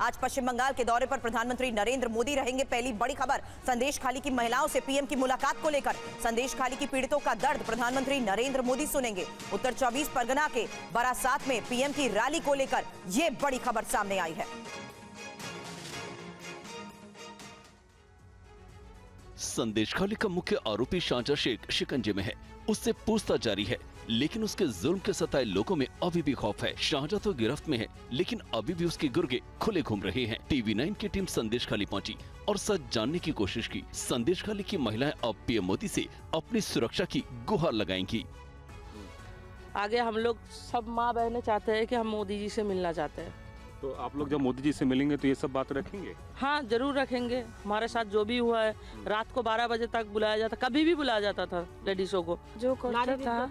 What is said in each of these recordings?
आज पश्चिम बंगाल के दौरे पर प्रधानमंत्री नरेंद्र मोदी रहेंगे। पहली बड़ी खबर संदेश खाली की महिलाओं से पीएम की मुलाकात को लेकर। संदेश खाली की पीड़ितों का दर्द प्रधानमंत्री नरेंद्र मोदी सुनेंगे। उत्तर 24 परगना के बारासात में पीएम की रैली को लेकर यह बड़ी खबर सामने आई है। संदेश खाली का मुख्य आरोपी शाहजहां शेख शिकंजे में है। उससे पूछताछ जारी है, लेकिन उसके जुल्म के सताए लोगों में अभी भी खौफ है। शाहजहां तो गिरफ्त में है, लेकिन अभी भी उसके गुर्गे खुले घूम रहे हैं। टीवी 9 की टीम संदेश खाली पहुंची और सच जानने की कोशिश की। संदेश खाली की महिलाएं अब पीएम मोदी से अपनी सुरक्षा की गुहार लगाएंगी। आगे हम लोग सब माँ बहनें चाहते हैं कि हम मोदी जी से मिलना चाहते हैं। तो आप लोग जब मोदी जी से मिलेंगे तो ये सब बात रखेंगे? हाँ, जरूर रखेंगे। हमारे साथ जो भी हुआ है, रात को 12 बजे तक बुलाया जाता, कभी भी बुलाया जाता था लेडीजों को। जो करता था,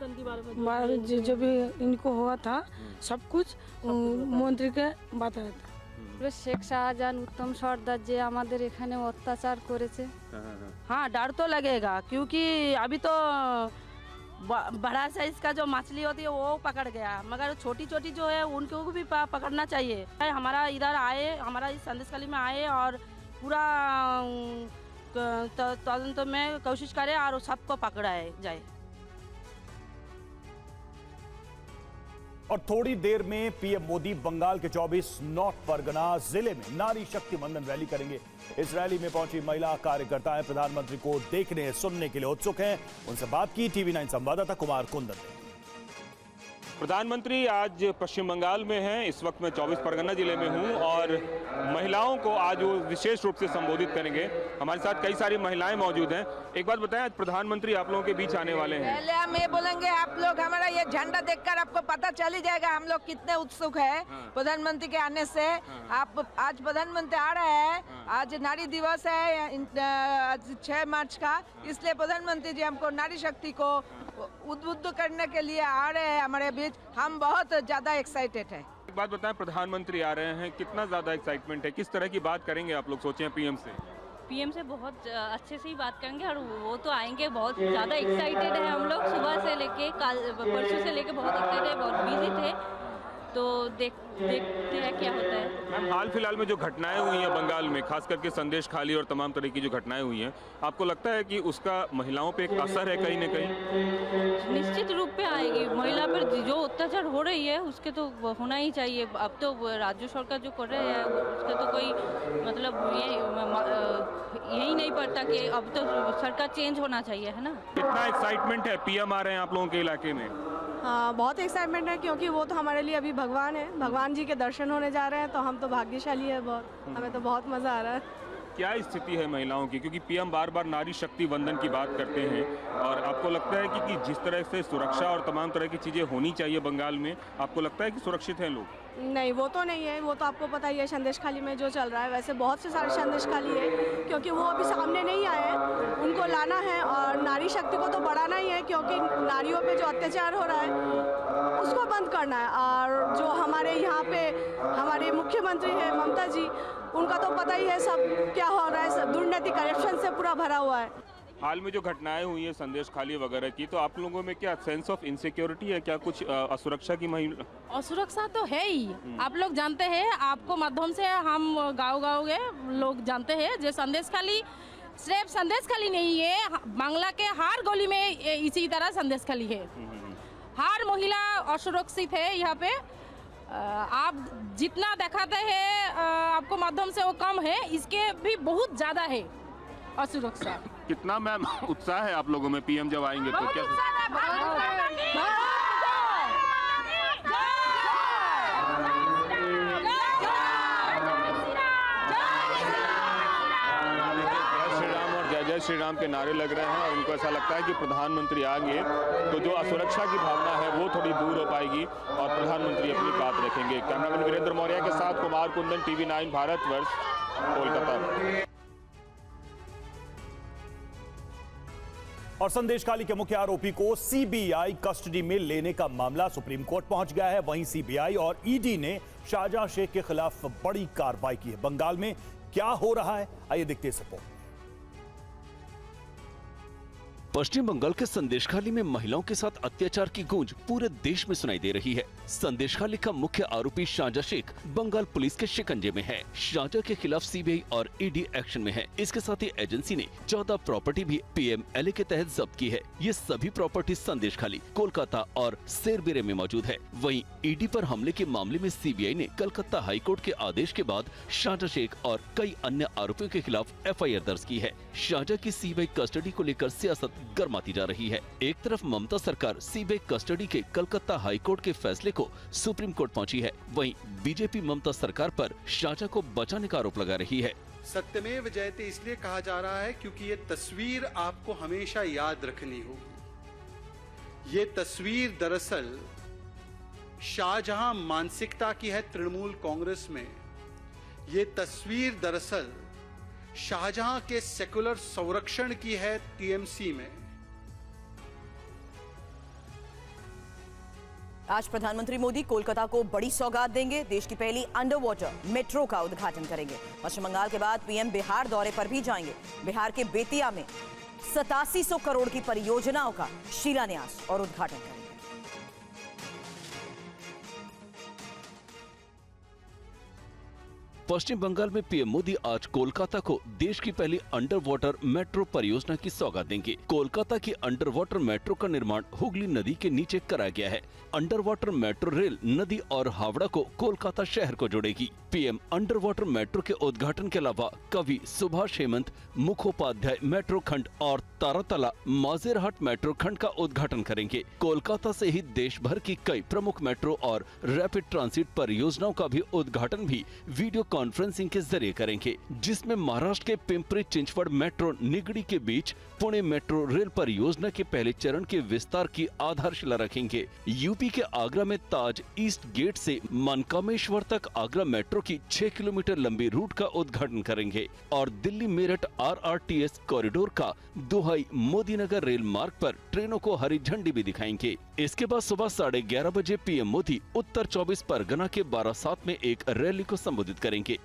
जो भी इनको हुआ था, सब कुछ मंत्री के बात रहता। शेख शाहजहां उत्तम सरदार जे हमारे एखाने अत्याचार करेছে। हाँ, डर तो लगेगा, क्योंकि अभी तो बड़ा साइज का जो मछली होती है वो पकड़ गया, मगर छोटी छोटी जो है उनको भी पकड़ना चाहिए। हमारा इधर आए, हमारा इस संदेश खाली में आए और पूरा तदंत में कोशिश करें और सबको पकड़ा जाए। और थोड़ी देर में पीएम मोदी बंगाल के 24 नॉर्थ परगना जिले में नारी शक्ति वंदन रैली करेंगे। इस रैली में पहुंची महिला कार्यकर्ताएं प्रधानमंत्री को देखने सुनने के लिए उत्सुक हैं। उनसे बात की टीवी 9 संवाददाता कुमार कुंदन ने। प्रधानमंत्री आज पश्चिम बंगाल में हैं। इस वक्त मैं 24 परगना जिले में हूं और महिलाओं को आज वो विशेष रूप से संबोधित करेंगे। हमारे साथ कई सारी महिलाएं मौजूद हैं। एक बात बताएं, आज प्रधानमंत्री आप लोगों के बीच आने वाले हैं। पहले हम ये बोलेंगे, आप लोग हमारा ये झंडा देखकर आपको पता चल ही जाएगा हम लोग कितने उत्सुक है प्रधानमंत्री के आने से। आप आज प्रधानमंत्री आ रहे हैं, आज नारी दिवस है, आज 6 मार्च का, इसलिए प्रधानमंत्री जी हमको नारी शक्ति को उद्बुद्ध करने के लिए आ रहे हैं हमारे बीच। हम बहुत ज्यादा एक्साइटेड हैं। एक बात बताएं, प्रधानमंत्री आ रहे हैं, कितना ज्यादा एक्साइटमेंट है? किस तरह की बात करेंगे आप लोग सोचे हैं पीएम से? पीएम से बहुत अच्छे से ही बात करेंगे और वो तो आएंगे। बहुत ज़्यादा एक्साइटेड है हम लोग, सुबह से लेके परसों से लेके बहुत एक्साइटेड है, बहुत बिजी थे, तो देखते हैं क्या होता है। मैम, हाल फिलहाल में जो घटनाएं हुई हैं बंगाल में, खास करके संदेश खाली और तमाम तरह की जो घटनाएं हुई हैं, आपको लगता है कि उसका महिलाओं पे एक असर है कहीं न कहीं? निश्चित रूप पे आएगी। महिला पर जो अत्याचार हो रही है उसके तो होना ही चाहिए। अब तो राज्य सरकार जो कर रहे हैं उसका तो कोई मतलब यही नहीं पड़ता कि अब तो सरकार चेंज होना चाहिए, है ना। कितना एक्साइटमेंट है? पीएम आ रहे हैं आप लोगों के इलाके में? हाँ, बहुत एक्साइटमेंट है, क्योंकि वो तो हमारे लिए अभी भगवान है। भगवान जी के दर्शन होने जा रहे हैं, तो हम तो भाग्यशाली है बहुत। हमें तो बहुत मज़ा आ रहा है। क्या स्थिति है महिलाओं की? क्योंकि पीएम बार बार नारी शक्ति वंदन की बात करते हैं, और आपको लगता है कि जिस तरह से सुरक्षा और तमाम तरह की चीज़ें होनी चाहिए बंगाल में, आपको लगता है कि सुरक्षित हैं लोग? नहीं, वो तो नहीं है। वो तो आपको पता ही है संदेश खाली में जो चल रहा है। वैसे बहुत से सारे संदेश खाली है, क्योंकि वो अभी सामने नहीं आए हैं, उनको लाना है और नारी शक्ति को तो बढ़ाना ही है, क्योंकि नारियों पे जो अत्याचार हो रहा है उसको बंद करना है। और जो हमारे यहाँ पे हमारे मुख्यमंत्री हैं ममता जी, उनका तो पता ही है सब क्या हो रहा है, सब दुर्नीति करप्शन से पूरा भरा हुआ है। हाल में जो घटनाएं हुई हैं संदेश खाली वगैरह की, तो आप लोगों में क्या सेंस ऑफ इनसिक्योरिटी है? क्या कुछ असुरक्षा की महिला? असुरक्षा तो है ही। आप लोग जानते हैं, आपको माध्यम से हम गाँव के लोग जानते हैं, जो संदेश खाली सिर्फ संदेश खाली नहीं है, बांग्ला के हर गली में इसी तरह संदेश खाली है। हर महिला असुरक्षित है यहाँ पे। आप जितना दिखाते हैं आपको माध्यम से वो कम है, इसके भी बहुत ज़्यादा है असुरक्षा। कितना मैम उत्साह है आप लोगों में पीएम जब आएंगे तो? क्या जय श्री राम के नारे लग रहे हैं और उनको ऐसा लगता है कि प्रधानमंत्री आएंगे तो जो असुरक्षा की भावना है वो थोड़ी दूर हो पाएगी और प्रधानमंत्री अपनी बात रखेंगे। कैमरामैन वीरेंद्र मौर्य के साथ कुमार कुंदन, टीवी 9 भारतवर्ष, कोलकाता। और संदेश खाली के मुख्य आरोपी को सीबीआई कस्टडी में लेने का मामला सुप्रीम कोर्ट पहुंच गया है। वहीं सीबीआई और ईडी ने शाहजहां शेख के खिलाफ बड़ी कार्रवाई की है। बंगाल में क्या हो रहा है, आइए देखते हैं रिपोर्ट। पश्चिम बंगाल के संदेशखाली में महिलाओं के साथ अत्याचार की गूंज पूरे देश में सुनाई दे रही है। संदेशखाली का मुख्य आरोपी शाहजहां शेख बंगाल पुलिस के शिकंजे में है। शाहजहां के खिलाफ सीबीआई और ईडी एक्शन में है। इसके साथ ही एजेंसी ने 14 प्रॉपर्टी भी पीएमएलए के तहत जब्त की है। ये सभी प्रॉपर्टी संदेशखाली, कोलकाता और सेरबेरे में मौजूद है। वहीं ईडी पर हमले के मामले में सीबीआई ने कलकत्ता हाईकोर्ट के आदेश के बाद शाहजहां शेख और कई अन्य आरोपियों के खिलाफ एफआईआर दर्ज की है। शाहजहां की सीबीआई कस्टडी को लेकर सियासत गर्माती जा रही है। एक तरफ ममता सरकार सीबीआई कस्टडी के कलकत्ता हाईकोर्ट के फैसले को सुप्रीम कोर्ट पहुंची है, वहीं बीजेपी ममता सरकार पर शाहजहां को बचाने का आरोप लगा रही है। सत्यमेव जयते इसलिए कहा जा रहा है क्योंकि ये तस्वीर आपको हमेशा याद रखनी होगी। ये तस्वीर दरअसल शाहजहां मानसिकता की है तृणमूल कांग्रेस में। ये तस्वीर दरअसल शाहजहां के सेकुलर संरक्षण की है टीएमसी में। आज प्रधानमंत्री मोदी कोलकाता को बड़ी सौगात देंगे। देश की पहली अंडर वाटर मेट्रो का उद्घाटन करेंगे। पश्चिम बंगाल के बाद पीएम बिहार दौरे पर भी जाएंगे। बिहार के बेतिया में 8700 करोड़ की परियोजनाओं का शिलान्यास और उद्घाटन करेंगे। पश्चिम बंगाल में पीएम मोदी आज कोलकाता को देश की पहली अंडर वाटर मेट्रो परियोजना की सौगात देंगे। कोलकाता की अंडर वाटर मेट्रो का निर्माण हुगली नदी के नीचे कराया गया है। अंडर वाटर मेट्रो रेल नदी और हावड़ा को कोलकाता शहर को जोड़ेगी। पीएम अंडर वाटर मेट्रो के उद्घाटन के अलावा कवि सुभाष हेमंत मुखोपाध्याय मेट्रो खंड और तारातला माजेरहाट मेट्रो खंड का उद्घाटन करेंगे। कोलकाता से ही देश भर की कई प्रमुख मेट्रो और रैपिड ट्रांसिट परियोजनाओं का भी उद्घाटन भी वीडियो कॉन्फ्रेंसिंग के जरिए करेंगे, जिसमें महाराष्ट्र के पिंपरी चिंचवड़ मेट्रो निगड़ी के बीच पुणे मेट्रो रेल परियोजना के पहले चरण के विस्तार की आधारशिला रखेंगे। यूपी के आगरा में ताज ईस्ट गेट से मनकामेश्वर तक आगरा मेट्रो की 6 किलोमीटर लंबी रूट का उद्घाटन करेंगे और दिल्ली मेरठ आरआरटीएस कॉरिडोर का दोहाई मोदीनगर रेल मार्ग पर ट्रेनों को हरी झंडी भी दिखाएंगे। इसके बाद सुबह 11:30 बजे पीएम मोदी उत्तर 24 परगना के बारासात में एक रैली को संबोधित करेंगे।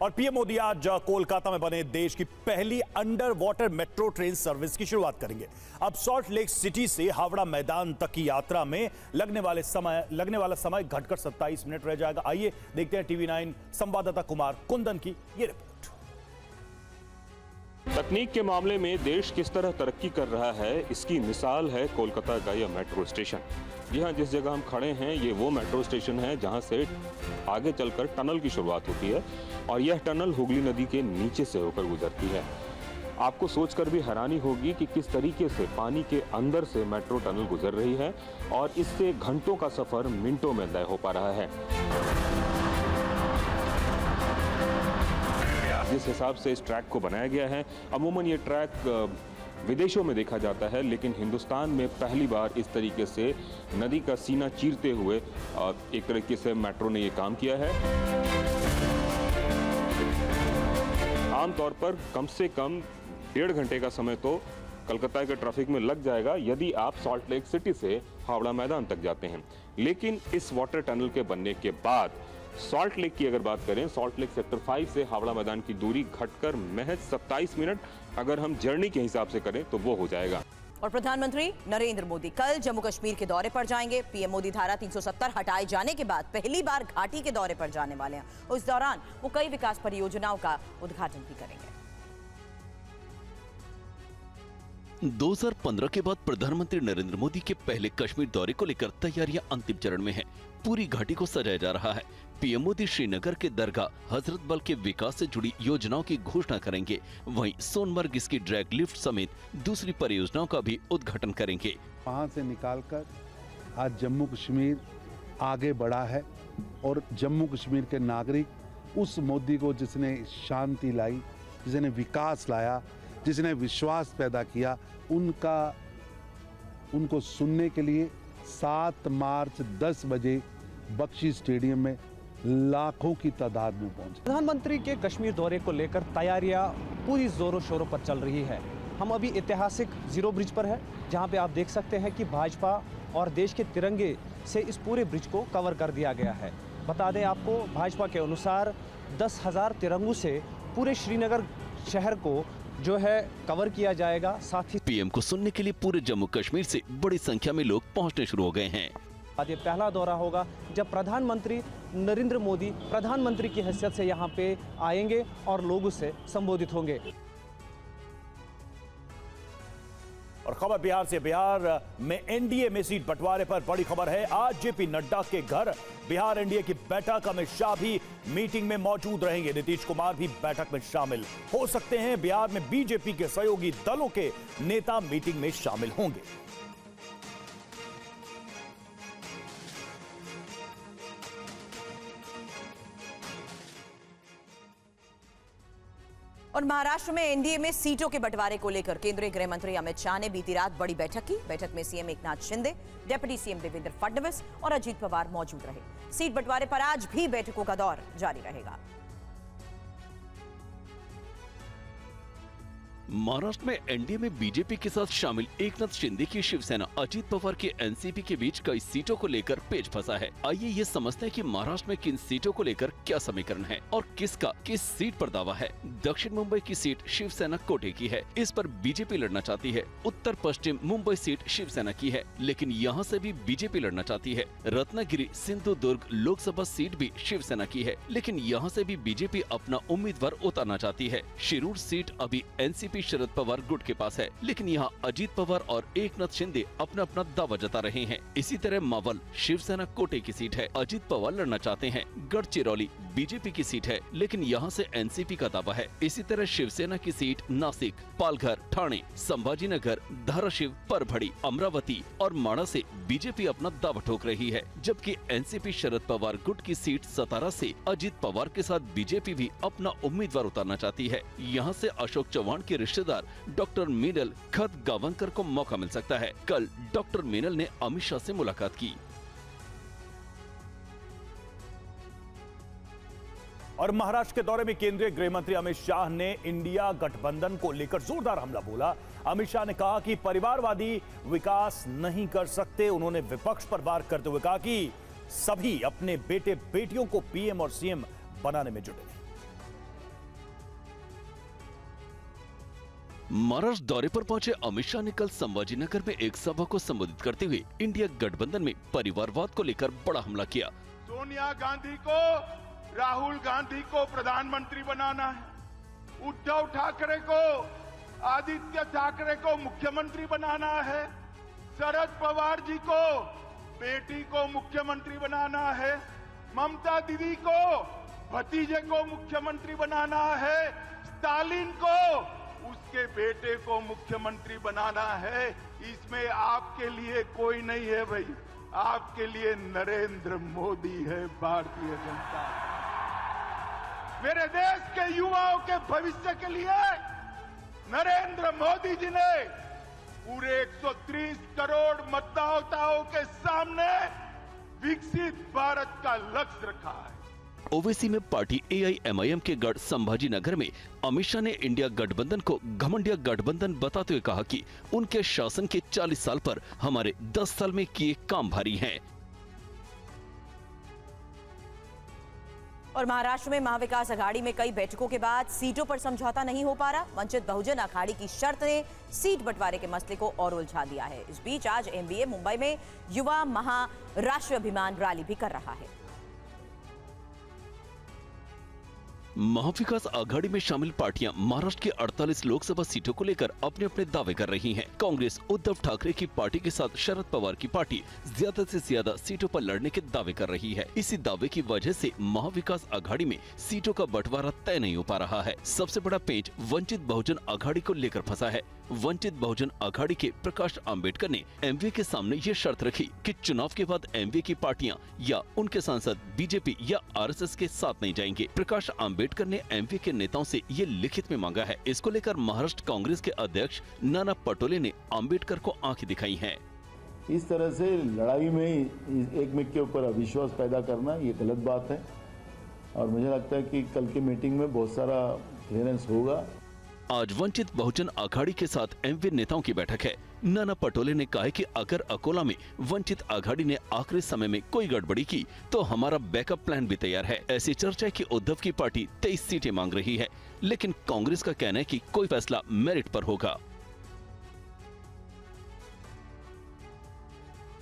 और पीएम मोदी आज कोलकाता में बने देश की पहली under water metro train service की शुरुआत करेंगे। अब सॉल्ट लेक सिटी से हावड़ा मैदान तक की यात्रा में लगने वाला समय घटकर 27 मिनट रह जाएगा। आइए देखते हैं टीवी9 संवाददाता कुमार कुंदन की ये रिपोर्ट। तकनीक के मामले में देश किस तरह तरक्की कर रहा है, इसकी मिसाल है कोलकाता का यह मेट्रो स्टेशन। यहाँ जिस जगह हम खड़े हैं ये वो मेट्रो स्टेशन है जहाँ से आगे चलकर टनल की शुरुआत होती है और यह टनल हुगली नदी के नीचे से होकर गुजरती है। आपको सोचकर भी हैरानी होगी कि किस तरीके से पानी के अंदर से मेट्रो टनल गुजर रही है और इससे घंटों का सफर मिनटों में तय हो पा रहा है। जिस हिसाब से इस ट्रैक को बनाया गया है, अमूमन ये ट्रैक विदेशों में देखा जाता है, लेकिन हिंदुस्तान में पहली बार इस तरीके से नदी का सीना चीरते हुए एक तरीके से मेट्रो ने ये काम किया है। आमतौर पर कम से कम 1.5 घंटे का समय तो कलकत्ता के ट्रैफिक में लग जाएगा यदि आप सॉल्ट लेक सिटी से हावड़ा मैदान तक जाते हैं। लेकिन इस वाटर टनल के बनने के बाद सॉल्ट लेक की अगर बात करें, सॉल्ट लेक सेक्टर 5 से हावड़ा मैदान की दूरी घटकर महज 27 मिनट अगर हम जर्नी के हिसाब से करें तो वो हो जाएगा। और प्रधानमंत्री नरेंद्र मोदी कल जम्मू कश्मीर के दौरे पर जाएंगे। पीएम मोदी धारा 370 हटाए जाने के बाद पहली बार घाटी के दौरे पर जाने वाले हैं। उस दौरान वो कई विकास परियोजनाओं का उद्घाटन भी करेंगे। 2015 के बाद प्रधानमंत्री नरेंद्र मोदी के पहले कश्मीर दौरे को लेकर तैयारियां अंतिम चरण में हैं। पूरी घाटी को सजाया जा रहा है। पीएम मोदी श्रीनगर के दरगाह हजरत बल के विकास से जुड़ी योजनाओं की घोषणा करेंगे। वहीं सोनमर्ग इसकी ड्रैग लिफ्ट समेत दूसरी परियोजनाओं का भी उद्घाटन करेंगे। वहाँ से निकालकर आज जम्मू कश्मीर आगे बढ़ा है और जम्मू कश्मीर के नागरिक उस मोदी को जिसने शांति लाई, जिसने विकास लाया, जिसने विश्वास पैदा किया, उनको सुनने के लिए 7 मार्च 10 बजे बख्शी स्टेडियम में लाखों की तादाद में पहुंचे। प्रधानमंत्री के कश्मीर दौरे को लेकर तैयारियां पूरी जोरों शोरों पर चल रही है। हम अभी ऐतिहासिक जीरो ब्रिज पर है, जहां पे आप देख सकते हैं कि भाजपा और देश के तिरंगे से इस पूरे ब्रिज को कवर कर दिया गया है। बता दें आपको, भाजपा के अनुसार 10,000 तिरंगों से पूरे श्रीनगर शहर को जो है कवर किया जाएगा। साथ ही पीएम को सुनने के लिए पूरे जम्मू कश्मीर से बड़ी संख्या में लोग पहुंचने शुरू हो गए हैं। ये पहला दौरा होगा जब प्रधानमंत्री नरेंद्र मोदी प्रधानमंत्री की हैसियत से यहाँ पे आएंगे और लोगों से संबोधित होंगे। और खबर बिहार से। बिहार में एनडीए में सीट बंटवारे पर बड़ी खबर है। आज जेपी नड्डा के घर बिहार एनडीए की बैठक, अमित शाह भी मीटिंग में मौजूद रहेंगे। नीतीश कुमार भी बैठक में शामिल हो सकते हैं। बिहार में बीजेपी के सहयोगी दलों के नेता मीटिंग में शामिल होंगे। और महाराष्ट्र में एनडीए में सीटों के बंटवारे को लेकर केंद्रीय गृह मंत्री अमित शाह ने बीती रात बड़ी बैठक की। बैठक में CM Eknath Shinde, deputy CM Devendra Fadnavis और अजीत पवार मौजूद रहे। सीट बंटवारे पर आज भी बैठकों का दौर जारी रहेगा। महाराष्ट्र में एनडीए में बीजेपी के साथ शामिल एकनाथ शिंदे की शिवसेना अजीत पवार के एनसीपी के बीच कई सीटों को लेकर पेच फंसा है। आइए ये समझते हैं कि महाराष्ट्र में किन सीटों को लेकर क्या समीकरण है और किसका किस सीट पर दावा है। दक्षिण मुंबई की सीट शिवसेना कोटे की है, इस पर बीजेपी लड़ना चाहती है। उत्तर पश्चिम मुंबई सीट शिवसेना की है, लेकिन यहाँ से भी बीजेपी लड़ना चाहती है। रत्नागिरी सिंधुदुर्ग लोकसभा सीट भी शिवसेना की है, लेकिन यहाँ से भी बीजेपी अपना उम्मीदवार उतारना चाहती है। शिरूर सीट अभी एनसीपी शरद पवार गुट के पास है, लेकिन यहाँ अजीत पवार और एकनाथ शिंदे अपना अपना दावा जता रहे हैं। इसी तरह मावल शिवसेना कोटे की सीट है, अजीत पवार लड़ना चाहते हैं। गढ़चिरौली बीजेपी की सीट है, लेकिन यहाँ से एनसीपी का दावा है। इसी तरह शिवसेना की सीट नासिक, पालघर, ठाणे, संभाजीनगर, धाराशिव, परभड़ी, अमरावती और माणा से बीजेपी अपना दावा ठोक रही है, जबकि एनसीपी शरद पवार गुट की सीट सतारा से अजीत पवार के साथ बीजेपी भी अपना उम्मीदवार उतारना चाहती है। यहाँ से अशोक चौहान के रिश्तेदार डॉक्टर मीनल खत गावंकर को मौका मिल सकता है। कल डॉक्टर मीनल ने अमित शाह से मुलाकात की। और महाराष्ट्र के दौरे में केंद्रीय गृह मंत्री अमित शाह ने इंडिया गठबंधन को लेकर जोरदार हमला बोला। अमित शाह ने कहा कि परिवारवादी विकास नहीं कर सकते। उन्होंने विपक्ष पर वार करते हुए कहा कि सभी अपने बेटे बेटियों को पीएम और सीएम बनाने में जुटे। महाराष्ट्र दौरे पर पहुंचे अमित शाह ने कल संभाजीनगर में एक सभा को संबोधित करते हुए इंडिया गठबंधन में परिवारवाद को लेकर बड़ा हमला किया। सोनिया गांधी को, राहुल गांधी को प्रधानमंत्री बनाना है, उद्धव ठाकरे को, आदित्य ठाकरे को मुख्यमंत्री बनाना है, शरद पवार जी को बेटी को मुख्यमंत्री बनाना है, ममता दीदी को भतीजे को मुख्यमंत्री बनाना है, स्टालिन को उसके बेटे को मुख्यमंत्री बनाना है। इसमें आपके लिए कोई नहीं है भाई, आपके लिए नरेंद्र मोदी है, भारतीय जनता। मेरे देश के युवाओं के भविष्य के लिए नरेंद्र मोदी जी ने पूरे 130 करोड़ मतदाताओं के सामने विकसित भारत का लक्ष्य रखा है। ओवैसी में पार्टी एआईएमआईएम के गढ़ संभाजीनगर में अमित शाह ने इंडिया गठबंधन को घमंडिया गठबंधन बताते हुए कहा कि उनके शासन के 40 साल पर हमारे 10 साल में किए काम भारी हैं। और महाराष्ट्र में महाविकास अघाड़ी में कई बैठकों के बाद सीटों पर समझौता नहीं हो पा रहा। वंचित बहुजन अघाड़ी की शर्त ने सीट बंटवारे के मसले को और उलझा दिया है। इस बीच आज एमबीए मुंबई में युवा महाराष्ट्र अभिमान रैली भी कर रहा है। महाविकास आघाड़ी में शामिल पार्टियां महाराष्ट्र की 48 लोकसभा सीटों को लेकर अपने अपने दावे कर रही हैं। कांग्रेस उद्धव ठाकरे की पार्टी के साथ शरद पवार की पार्टी ज्यादा से ज्यादा सीटों पर लड़ने के दावे कर रही है। इसी दावे की वजह से महाविकास आघाड़ी में सीटों का बंटवारा तय नहीं हो पा रहा है। सबसे बड़ा पेंच वंचित बहुजन आघाड़ी को लेकर फंसा है। वंचित बहुजन आघाड़ी के प्रकाश आंबेडकर ने एमवीए के सामने ये शर्त रखी कि चुनाव के बाद एमवीए की पार्टियां या उनके सांसद बीजेपी या आरएसएस के साथ नहीं जाएंगे। प्रकाश आंबेडकर ने एमवीए के नेताओं से ये लिखित में मांगा है। इसको लेकर महाराष्ट्र कांग्रेस के अध्यक्ष नाना पटोले ने आंबेडकर को आंखें दिखाई हैं। इस तरह से लड़ाई में एक में के ऊपर अविश्वास पैदा करना ये गलत बात है और मुझे लगता है कि कल की मीटिंग में बहुत सारा क्लियरेंस होगा। आज वंचित बहुजन अघाड़ी के साथ एमवी नेताओं की बैठक है। नाना पटोले ने कहा है कि अगर अकोला में वंचित अघाड़ी ने आखिरी समय में कोई गड़बड़ी की तो हमारा बैकअप प्लान भी तैयार है। ऐसी चर्चा है कि उद्धव की पार्टी 23 सीटें मांग रही है, लेकिन कांग्रेस का कहना है कि कोई फैसला मेरिट पर होगा।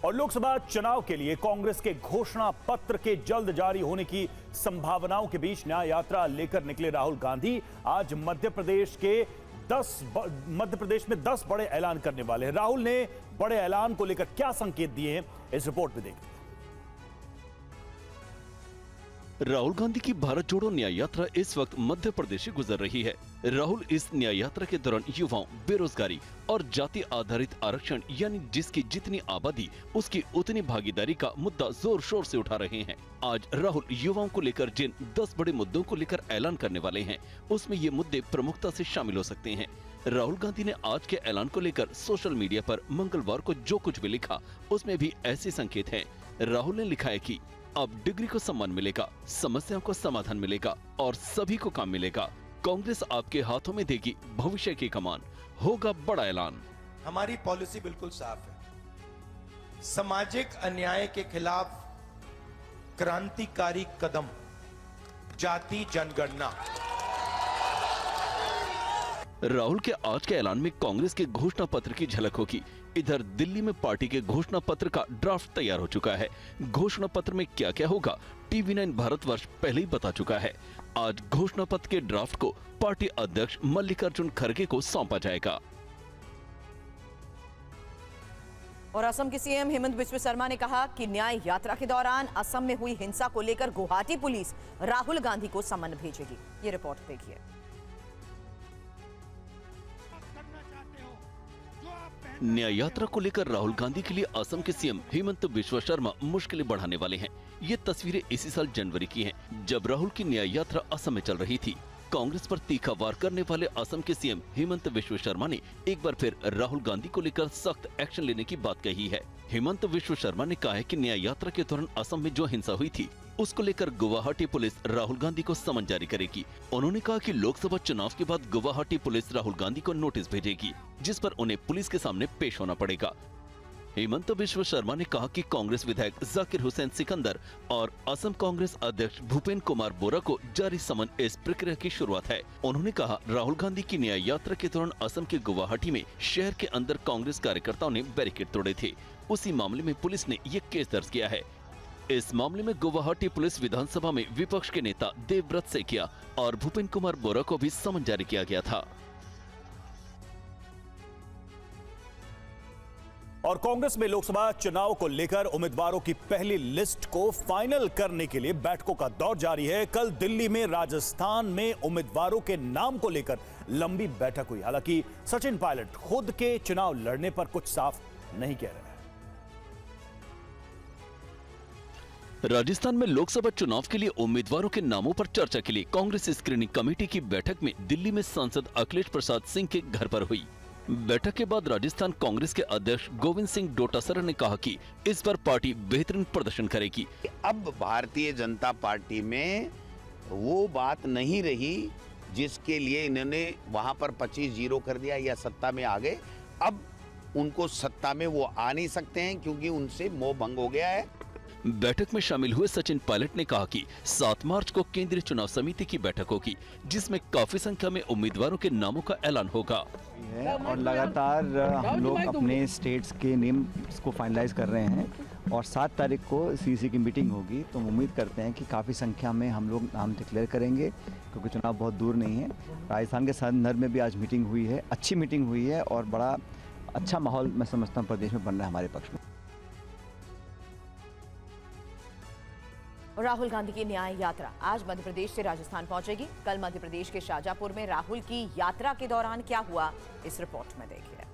और लोकसभा चुनाव के लिए कांग्रेस के घोषणा पत्र के जल्द जारी होने की संभावनाओं के बीच न्याय यात्रा लेकर निकले राहुल गांधी आज मध्य प्रदेश में 10 बड़े ऐलान करने वाले हैं। राहुल ने बड़े ऐलान को लेकर क्या संकेत दिए हैं, इस रिपोर्ट में देखते हैं। राहुल गांधी की भारत जोड़ो न्याय यात्रा इस वक्त मध्य प्रदेश से गुजर रही है। राहुल इस न्याय यात्रा के दौरान युवाओं, बेरोजगारी और जाति आधारित आरक्षण यानी जिसकी जितनी आबादी उसकी उतनी भागीदारी का मुद्दा जोर शोर से उठा रहे हैं। आज राहुल युवाओं को लेकर जिन 10 बड़े मुद्दों को लेकर ऐलान करने वाले हैं, उसमें ये मुद्दे प्रमुखता से शामिल हो सकते हैं। राहुल गांधी ने आज के ऐलान को लेकर सोशल मीडिया पर मंगलवार को जो कुछ भी लिखा, उसमें भी ऐसे संकेत हैं। राहुल ने लिखा है कि अब डिग्री को सम्मान मिलेगा, समस्याओं को समाधान मिलेगा और सभी को काम मिलेगा। कांग्रेस आपके हाथों में देगी भविष्य की कमान, होगा बड़ा ऐलान। हमारी पॉलिसी बिल्कुल साफ है। सामाजिक अन्याय के खिलाफ क्रांतिकारी कदम, जाति जनगणना। राहुल के आज के ऐलान में कांग्रेस के घोषणा पत्र की झलक होगी। इधर दिल्ली में पार्टी के घोषणा पत्र का ड्राफ्ट तैयार हो चुका है। घोषणा पत्र में क्या क्या होगा, TV9 भारतवर्ष पहले ही बता चुका है। आज घोषणा पत्र के ड्राफ्ट को पार्टी अध्यक्ष मल्लिकार्जुन खड़गे को सौंपा जाएगा। और असम के सीएम हेमंत बिस्व शर्मा ने कहा कि न्याय यात्रा के दौरान असम में हुई हिंसा को लेकर गुवाहाटी पुलिस राहुल गांधी को समन भेजेगी। ये रिपोर्ट देखिए। न्याय यात्रा को लेकर राहुल गांधी के लिए असम के सीएम हेमंत बिस्व शर्मा मुश्किलें बढ़ाने वाले हैं। ये तस्वीरें इसी साल जनवरी की हैं, जब राहुल की न्याय यात्रा असम में चल रही थी। कांग्रेस पर तीखा वार करने वाले असम के सीएम हेमंत बिस्व शर्मा ने एक बार फिर राहुल गांधी को लेकर सख्त एक्शन लेने की बात कही है। हेमंत बिस्व शर्मा ने कहा है कि न्याय यात्रा के दौरान असम में जो हिंसा हुई थी, उसको लेकर गुवाहाटी पुलिस राहुल गांधी को समन जारी करेगी। उन्होंने कहा कि लोकसभा चुनाव के बाद गुवाहाटी पुलिस राहुल गांधी को नोटिस भेजेगी, जिस पर उन्हें पुलिस के सामने पेश होना पड़ेगा। हेमंत बिस्व शर्मा ने कहा कि कांग्रेस विधायक जाकिर हुसैन सिकंदर और असम कांग्रेस अध्यक्ष भूपेन कुमार बोरा को जारी समन इस प्रक्रिया की शुरुआत है। उन्होंने कहा, राहुल गांधी की न्याय यात्रा के दौरान असम के गुवाहाटी में शहर के अंदर कांग्रेस कार्यकर्ताओं ने बैरिकेड तोड़े थे। उसी मामले में पुलिस ने ये केस दर्ज किया है। इस मामले में गुवाहाटी पुलिस विधानसभा में विपक्ष के नेता देवव्रत सैकिया और भूपेन कुमार बोरा को भी समन जारी किया गया था। और कांग्रेस में लोकसभा चुनाव को लेकर उम्मीदवारों की पहली लिस्ट को फाइनल करने के लिए बैठकों का दौर जारी है। कल दिल्ली में राजस्थान में उम्मीदवारों के नाम को लेकर लंबी बैठक हुई। हालांकि सचिन पायलट खुद के चुनाव लड़ने पर कुछ साफ नहीं कह रहे हैं। राजस्थान में लोकसभा चुनाव के लिए उम्मीदवारों के नामों पर चर्चा के लिए कांग्रेस स्क्रीनिंग कमेटी की बैठक में दिल्ली में सांसद अखिलेश प्रसाद सिंह के घर पर हुई। बैठक के बाद राजस्थान कांग्रेस के अध्यक्ष गोविंद सिंह डोटासरा ने कहा कि इस बार पार्टी बेहतरीन प्रदर्शन करेगी। अब भारतीय जनता पार्टी में वो बात नहीं रही जिसके लिए इन्होंने वहां पर 25-0 कर दिया या सत्ता में आ गए। अब उनको सत्ता में वो आ नहीं सकते हैं क्योंकि उनसे मोह भंग हो गया है। बैठक में शामिल हुए सचिन पायलट ने कहा कि 7 मार्च को केंद्रीय चुनाव समिति की बैठक होगी, जिसमें काफी संख्या में उम्मीदवारों के नामों का ऐलान होगा। और लगातार हम लोग अपने स्टेट्स के नेम को फाइनलाइज कर रहे हैं और 7 तारीख को सीसी की मीटिंग होगी। तो उम्मीद करते हैं कि काफ़ी संख्या में हम लोग नाम डिक्लेयर करेंगे, क्योंकि चुनाव बहुत दूर नहीं है। राजस्थान के संदर्भ में भी आज मीटिंग हुई है, अच्छी मीटिंग हुई है और बड़ा अच्छा माहौल मैं समझता हूँ प्रदेश में बन रहा है हमारे पक्ष में। राहुल गांधी की न्याय यात्रा आज मध्य प्रदेश से राजस्थान पहुंचेगी। कल मध्य प्रदेश के शाजापुर में राहुल की यात्रा के दौरान क्या हुआ, इस रिपोर्ट में देखिए।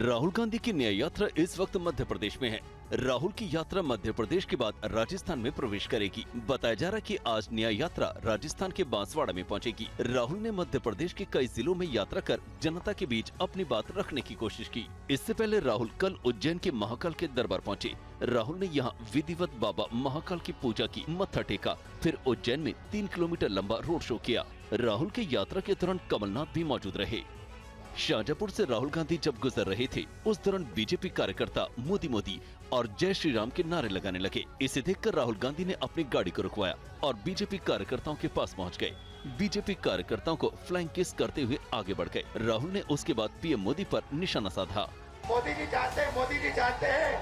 राहुल गांधी की न्याय यात्रा इस वक्त मध्य प्रदेश में है। राहुल की यात्रा मध्य प्रदेश के बाद राजस्थान में प्रवेश करेगी। बताया जा रहा है कि आज न्याय यात्रा राजस्थान के बांसवाड़ा में पहुंचेगी। राहुल ने मध्य प्रदेश के कई जिलों में यात्रा कर जनता के बीच अपनी बात रखने की कोशिश की। इससे पहले राहुल कल उज्जैन के महाकाल के दरबार पहुंचे। राहुल ने यहां विधिवत बाबा महाकाल की पूजा की, मत्था टेका, फिर उज्जैन में 3 किलोमीटर लंबा रोड शो किया। राहुल की यात्रा के दौरान कमलनाथ भी मौजूद रहे। शाहजहांपुर से राहुल गांधी जब गुजर रहे थे, उस दौरान बीजेपी कार्यकर्ता मोदी मोदी और जय श्री राम के नारे लगाने लगे। इसे देखकर राहुल गांधी ने अपनी गाड़ी को रुकवाया और बीजेपी कार्यकर्ताओं के पास पहुंच गए। बीजेपी कार्यकर्ताओं को फ्लाइंग किस करते हुए आगे बढ़ गए। राहुल ने उसके बाद पीएम मोदी पर निशाना साधा। मोदी जी चाहते हैं, मोदी जी चाहते हैं,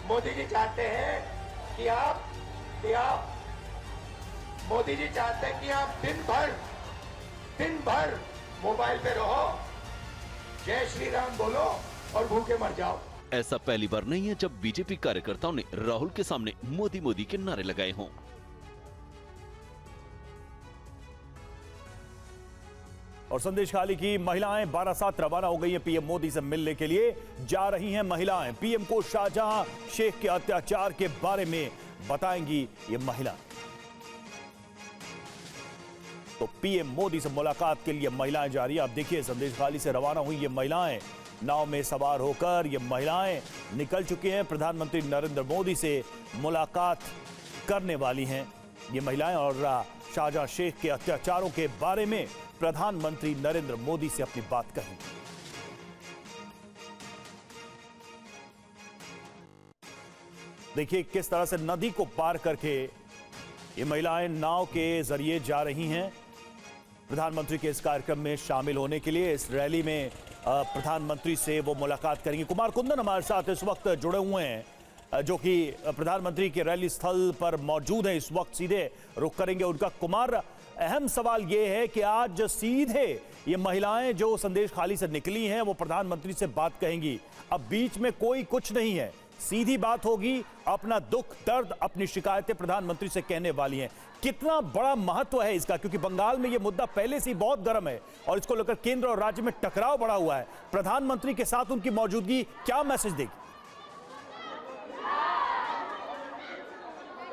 मोदी जी चाहते हैं कि आप मोदी जी चाहते हैं कि आप दिन भर मोबाइल पे रहो, जय श्री राम बोलो और भूखे मर जाओ। ऐसा पहली बार नहीं है जब बीजेपी कार्यकर्ताओं ने राहुल के सामने मोदी मोदी के नारे लगाए हों। और संदेश खाली की महिलाएं बारासात रवाना हो गई हैं। पीएम मोदी से मिलने के लिए जा रही हैं महिलाएं। पीएम को शाहजहां शेख के अत्याचार के बारे में बताएंगी ये महिलाएं। तो पीएम मोदी से मुलाकात के लिए महिलाएं जा रही है। आप देखिए, संदेश खाली से रवाना हुई ये महिलाएं, नाव में सवार होकर ये महिलाएं निकल चुकी हैं। प्रधानमंत्री नरेंद्र मोदी से मुलाकात करने वाली हैं ये महिलाएं और शाहजहां शेख के अत्याचारों के बारे में प्रधानमंत्री नरेंद्र मोदी से अपनी बात कहेंगे। देखिए किस तरह से नदी को पार करके ये महिलाएं नाव के जरिए जा रही हैं प्रधानमंत्री के इस कार्यक्रम में शामिल होने के लिए। इस रैली में प्रधानमंत्री से वो मुलाकात करेंगे। कुमार कुंदन हमारे साथ इस वक्त जुड़े हुए हैं, जो कि प्रधानमंत्री के रैली स्थल पर मौजूद हैं। इस वक्त सीधे रुख करेंगे उनका। कुमार, अहम सवाल ये है कि आज सीधे ये महिलाएं जो संदेश खाली से निकली हैं वो प्रधानमंत्री से बात कहेंगी। अब बीच में कोई कुछ नहीं है, सीधी बात होगी, अपना दुख दर्द अपनी शिकायतें प्रधानमंत्री से कहने वाली हैं। कितना बड़ा महत्व है इसका, क्योंकि बंगाल में यह मुद्दा पहले से ही बहुत गर्म है और इसको लेकर केंद्र और राज्य में टकराव बढ़ा हुआ है। प्रधानमंत्री के साथ उनकी मौजूदगी क्या मैसेज देगी?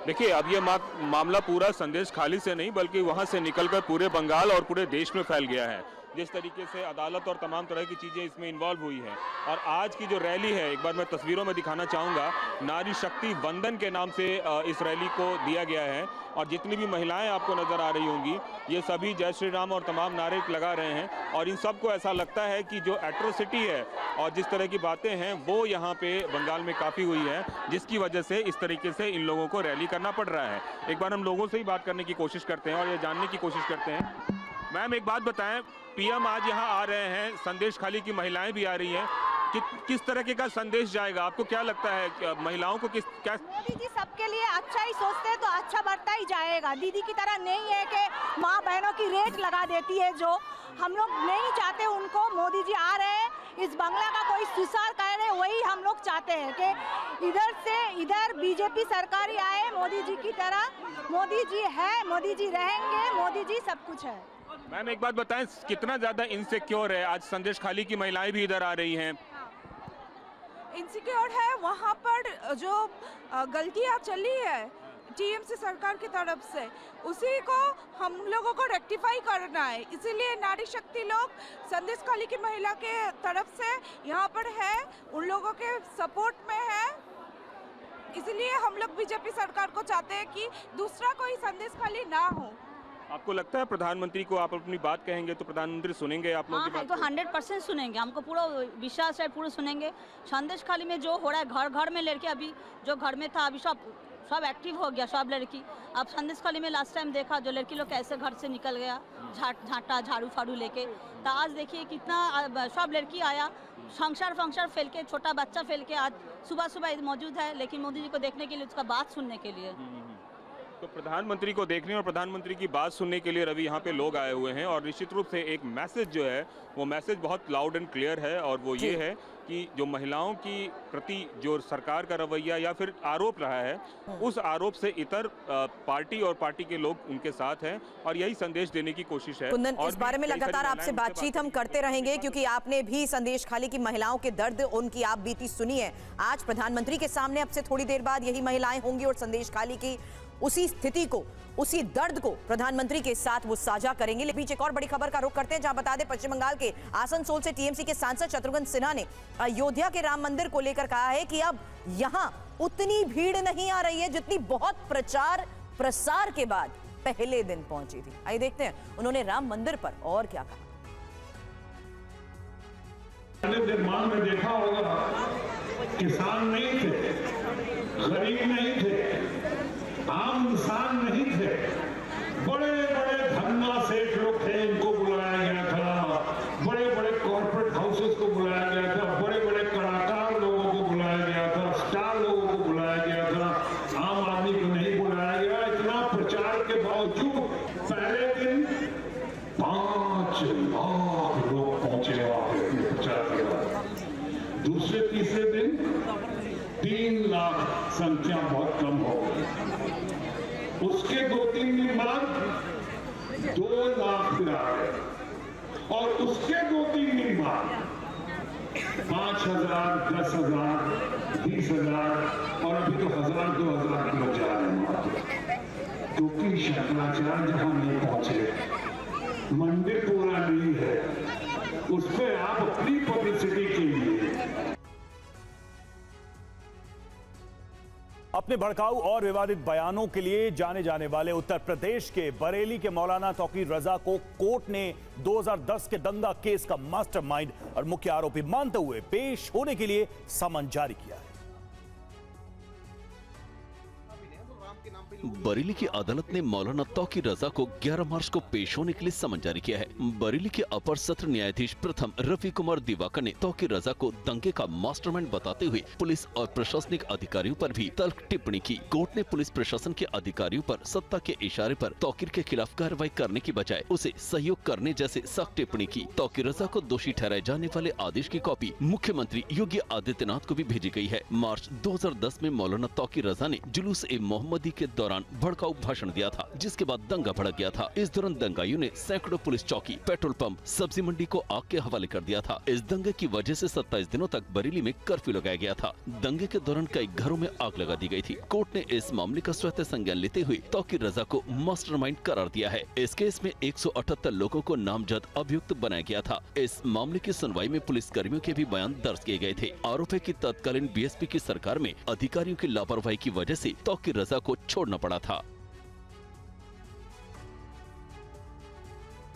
देखिए, अब ये मामला पूरा संदेश खाली से नहीं बल्कि वहां से निकलकर पूरे बंगाल और पूरे देश में फैल गया है। जिस तरीके से अदालत और तमाम तरह की चीज़ें इसमें इन्वॉल्व हुई हैं। और आज की जो रैली है, एक बार मैं तस्वीरों में दिखाना चाहूँगा, नारी शक्ति वंदन के नाम से इस रैली को दिया गया है। और जितनी भी महिलाएं आपको नज़र आ रही होंगी, ये सभी जय श्री राम और तमाम नारे लगा रहे हैं। और इन सबको ऐसा लगता है कि जो एट्रोसिटी है और जिस तरह की बातें हैं वो यहाँ पे बंगाल में काफ़ी हुई है, जिसकी वजह से इस तरीके से इन लोगों को रैली करना पड़ रहा है। एक बार हम लोगों से ही बात करने की कोशिश करते हैं और ये जानने की कोशिश करते हैं। मैम, एक बात बताएं, पीएम आज यहाँ आ रहे हैं, संदेश खाली की महिलाएं भी आ रही हैं, किस तरह का संदेश जाएगा? आपको क्या लगता है महिलाओं को क्या? मोदी जी सबके लिए अच्छा ही सोचते हैं तो अच्छा बढ़ता ही जाएगा। दीदी की तरह नहीं है कि माँ बहनों की रेट लगा देती है, जो हम लोग नहीं चाहते उनको। मोदी जी आ रहे हैं, इस बंगला का कोई सुसार कर रहे हैं, वही हम लोग चाहते हैं कि इधर से इधर बीजेपी सरकार ही आए मोदी जी की तरह। मोदी जी है, मोदी जी रहेंगे, मोदी जी सब कुछ है। मैम, एक बात बताएं, कितना ज्यादा इनसिक्योर है? आज संदेश खाली की महिलाएं भी इधर आ रही हैं। इनसिक्योर है, वहाँ पर जो गलतियाँ चली है टीएमसी सरकार की तरफ से, उसी को हम लोगों को रेक्टिफाई करना है। इसीलिए नारी शक्ति लोग संदेश खाली की महिला के तरफ से यहाँ पर है, उन लोगों के सपोर्ट में है। इसलिए हम लोग बीजेपी सरकार को चाहते हैं कि दूसरा कोई संदेश खाली ना हो। आपको लगता है प्रधानमंत्री को आप अपनी बात कहेंगे तो प्रधानमंत्री सुनेंगे आप लोगों की बात? तो 100% सुनेंगे, हमको पूरा विश्वास है, पूरा सुनेंगे। संदेश खाली में जो हो रहा है, घर घर में लड़के, अभी जो घर में था अभी सब एक्टिव हो गया, सब लड़की। अब संदेश खाली में लास्ट टाइम देखा जो लड़की लोग कैसे घर से निकल गया, झाटा झाड़ू फाड़ू लेके। तो आज देखिए कितना सब लड़की आया, फंक्शन फैल के, छोटा बच्चा फैल के आज सुबह सुबह मौजूद है, लेकिन मोदी जी को देखने के लिए, उसका बात सुनने के लिए। तो प्रधानमंत्री को देखने और प्रधानमंत्री की बात सुनने के लिए रवि यहाँ पे लोग आए हुए हैं और निश्चित रूप से एक मैसेज जो है वो मैसेज बहुत लाउड एंड क्लियर है और वो ये है कि जो महिलाओं की प्रति जो सरकार का रवैया या फिर आरोप रहा है उस आरोप से इतर पार्टी और पार्टी के लोग उनके साथ हैं और यही संदेश देने की कोशिश है। कुंदन, और इस बारे में लगातार आपसे बातचीत हम करते रहेंगे क्योंकि आपने भी संदेश खाली की महिलाओं के दर्द उनकी आप बीती सुनी है। आज प्रधानमंत्री के सामने अब से थोड़ी देर बाद यही महिलाएं होंगी और संदेश खाली की उसी स्थिति को, उसी दर्द को प्रधानमंत्री के साथ वो साझा करेंगे। लेकिन बीच एक और बड़ी खबर का रुख करते हैं जहां बता दें पश्चिम बंगाल के आसनसोल से टीएमसी के सांसद शत्रुघ्न सिन्हा ने अयोध्या के राम मंदिर को लेकर कहा है कि अब यहां उतनी भीड़ नहीं आ रही है जितनी बहुत प्रचार प्रसार के बाद पहले दिन पहुंची थी। आइए देखते हैं उन्होंने राम मंदिर पर और क्या कहा। पहले निर्माण में देखा होगा किसान नहीं थे, गरीब नहीं थे, आम इंसान नहीं थे, बड़े बड़े धन्ना सेठ लोग थे, इनको बुलाया गया था, बड़े बड़े कॉर्पोरेट हाउसेस को बुलाया गया था, बड़े बड़े कलाकार लोगों को बुलाया गया था, स्टार लोगों को बुलाया गया था, आम आदमी को नहीं बुलाया गया। इतना प्रचार के बावजूद पहले दिन 5 लाख लोग पहुंचे वहां पे प्रचार के बाद। दूसरे तीसरे दिन 3 लाख संख्या बहुत कम हो गई। उसके 2-3 दिन बाद 2 लाख फिर आ गए और उसके 2-3 दिन बाद 5,000, 10,000, 20,000 और अभी तो 1,000-2,000 लोग जा रहे हैं वहां पे, क्योंकि शंकराचार्य जहां नहीं पहुंचे, मंदिर पूरा नहीं है, उस पर आप अपनी पब्लिसिटी के लिए अपने भड़काऊ और विवादित बयानों के लिए जाने जाने वाले उत्तर प्रदेश के बरेली के मौलाना तौकीर रजा को कोर्ट ने 2010 के दंगा केस का मास्टरमाइंड और मुख्य आरोपी मानते हुए पेश होने के लिए समन जारी किया है। बरेली की अदालत ने मौलाना तौकीर रजा को 11 मार्च को पेश होने के लिए समन जारी किया है। बरेली के अपर सत्र न्यायाधीश प्रथम रवि कुमार दिवाकर ने तौकीर रजा को दंगे का मास्टरमाइंड बताते हुए पुलिस और प्रशासनिक अधिकारियों पर भी तल्ख टिप्पणी की। कोर्ट ने पुलिस प्रशासन के अधिकारियों पर सत्ता के इशारे पर तौकीर के खिलाफ कार्रवाई करने की बजाय उसे सहयोग करने जैसे सख्त टिप्पणी की। तौकीर रजा को दोषी ठहराए जाने वाले आदेश की कॉपी मुख्यमंत्री योगी आदित्यनाथ को भी भेजी गई है। मार्च 2010 में मौलाना तौकीर रजा ने जुलूस-ए-मोहम्मदी के दौरान भड़काऊ भाषण दिया था, जिसके बाद दंगा भड़क गया था। इस दौरान दंगाइयों ने सैकड़ों पुलिस चौकी, पेट्रोल पंप, सब्जी मंडी को आग के हवाले कर दिया था। इस दंगे की वजह से 27 दिनों तक बरेली में कर्फ्यू लगाया गया था। दंगे के दौरान कई घरों में आग लगा दी गई थी। कोर्ट ने इस मामले का स्वतः संज्ञान लेते हुए तौकीर रजा को मास्टरमाइंड करार दिया है। इस केस में 178 लोगों को नामजद अभियुक्त बनाया गया था। इस मामले की सुनवाई में पुलिस कर्मियों के भी बयान दर्ज किए गए थे। आरोप है कि तत्कालीन बीएसपी की सरकार में अधिकारियों की लापरवाही की वजह से तौकीर रजा को छोड़ना पड़ा था।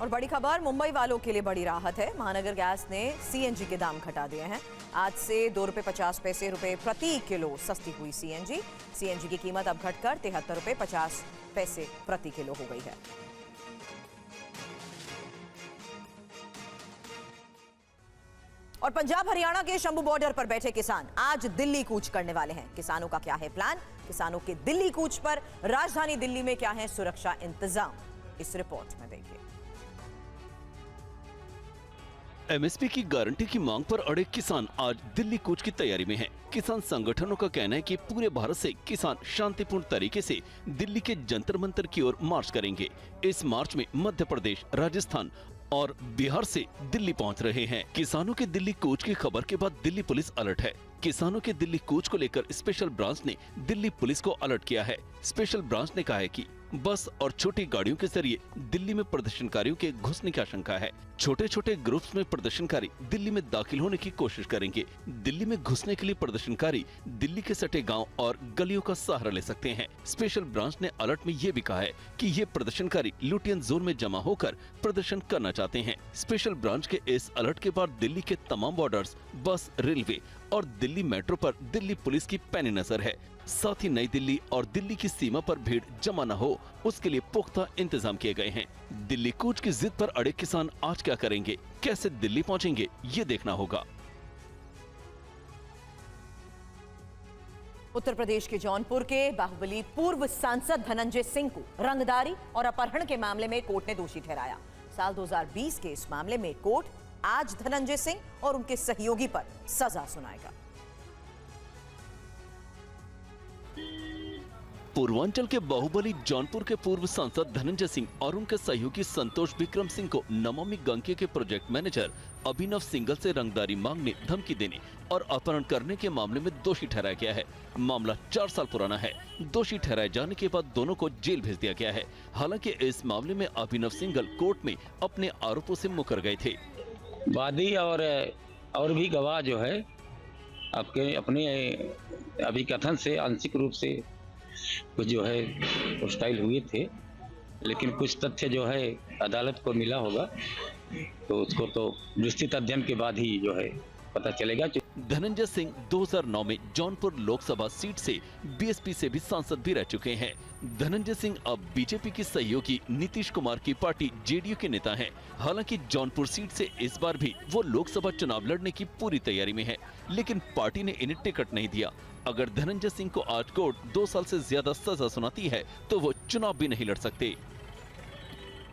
और बड़ी खबर मुंबई वालों के लिए बड़ी राहत है। महानगर गैस ने सीएनजी के दाम घटा दिए हैं। आज से ₹2.50 प्रति किलो सस्ती हुई सीएनजी। सीएनजी की कीमत अब घटकर ₹73.50 प्रति किलो हो गई है। और पंजाब हरियाणा के शंभू बॉर्डर पर बैठे किसान आज दिल्ली कूच करने वाले हैं। किसानों का क्या है प्लान? किसानों के दिल्ली कूच पर राजधानी दिल्ली में क्या है सुरक्षा इंतजाम? इस रिपोर्ट में देखिए। एमएसपी की गारंटी की मांग पर अड़े किसान आज दिल्ली कूच की तैयारी में हैं। किसान संगठनों का कहना है कि पूरे भारत से किसान शांतिपूर्ण तरीके से दिल्ली के जंतर मंतर की ओर मार्च करेंगे। इस मार्च में मध्य प्रदेश, राजस्थान और बिहार से दिल्ली पहुंच रहे हैं। किसानों के दिल्ली कूच की खबर के बाद दिल्ली पुलिस अलर्ट है। किसानों के दिल्ली कूच को लेकर स्पेशल ब्रांच ने दिल्ली पुलिस को अलर्ट किया है। स्पेशल ब्रांच ने कहा है कि बस और छोटी गाड़ियों के जरिए दिल्ली में प्रदर्शनकारियों के घुसने की आशंका है। छोटे छोटे ग्रुप्स में प्रदर्शनकारी दिल्ली में दाखिल होने की कोशिश करेंगे। दिल्ली में घुसने के लिए प्रदर्शनकारी दिल्ली के सटे गांव और गलियों का सहारा ले सकते हैं। स्पेशल ब्रांच ने अलर्ट में ये भी कहा है कि ये प्रदर्शनकारी लुटियन जोन में जमा होकर प्रदर्शन करना चाहते हैं। स्पेशल ब्रांच के इस अलर्ट के बाद दिल्ली के तमाम बॉर्डर्स, बस, रेलवे और दिल्ली मेट्रो पर दिल्ली पुलिस की पैनी नजर है। साथ ही नई दिल्ली और दिल्ली की सीमा पर भीड़ जमा न हो, उसके लिए पुख्ता इंतजाम किए गए हैं। दिल्ली कूच की जिद पर अड़े किसान आज क्या करेंगे, कैसे दिल्ली पहुंचेंगे, ये देखना होगा। उत्तर प्रदेश के जौनपुर के बाहुबली पूर्व सांसद धनंजय सिंह को रंगदारी और अपहरण के मामले में कोर्ट ने दोषी ठहराया। साल 2020 के इस मामले में कोर्ट आज धनंजय सिंह और उनके सहयोगी पर सजा सुनाएगा। पूर्वांचल के बाहुबली जौनपुर के पूर्व सांसद धनंजय सिंह और उनके सहयोगी संतोष विक्रम सिंह को नमामि गंगे के प्रोजेक्ट मैनेजर अभिनव सिंघल से रंगदारी मांगने, धमकी देने और अपहरण करने के मामले में दोषी ठहराया गया है। मामला 4 साल पुराना है। दोषी ठहराए जाने के बाद दोनों को जेल भेज दिया गया है। हालांकि इस मामले में अभिनव सिंघल कोर्ट में अपने आरोपों से मुकर गए थे। वादी और भी गवाह जो है आपके अपने अभिकथन से आंशिक रूप से कुछ जो है हॉस्टाइल हुए थे, लेकिन कुछ तथ्य जो है अदालत को मिला होगा, तो उसको तो विस्तृत अध्ययन के बाद ही जो है पता चलेगा। धनंजय सिंह 2009 में जौनपुर लोकसभा सीट से बीएसपी से भी सांसद भी रह चुके हैं। धनंजय सिंह अब बीजेपी की सहयोगी नीतीश कुमार की पार्टी जेडीयू के नेता हैं। हालांकि जौनपुर सीट से इस बार भी वो लोकसभा चुनाव लड़ने की पूरी तैयारी में है, लेकिन पार्टी ने इन्हें टिकट नहीं दिया। अगर धनंजय सिंह को आज कोर्ट 2 साल से ज्यादा सजा सुनाती है तो वो चुनाव भी नहीं लड़ सकते।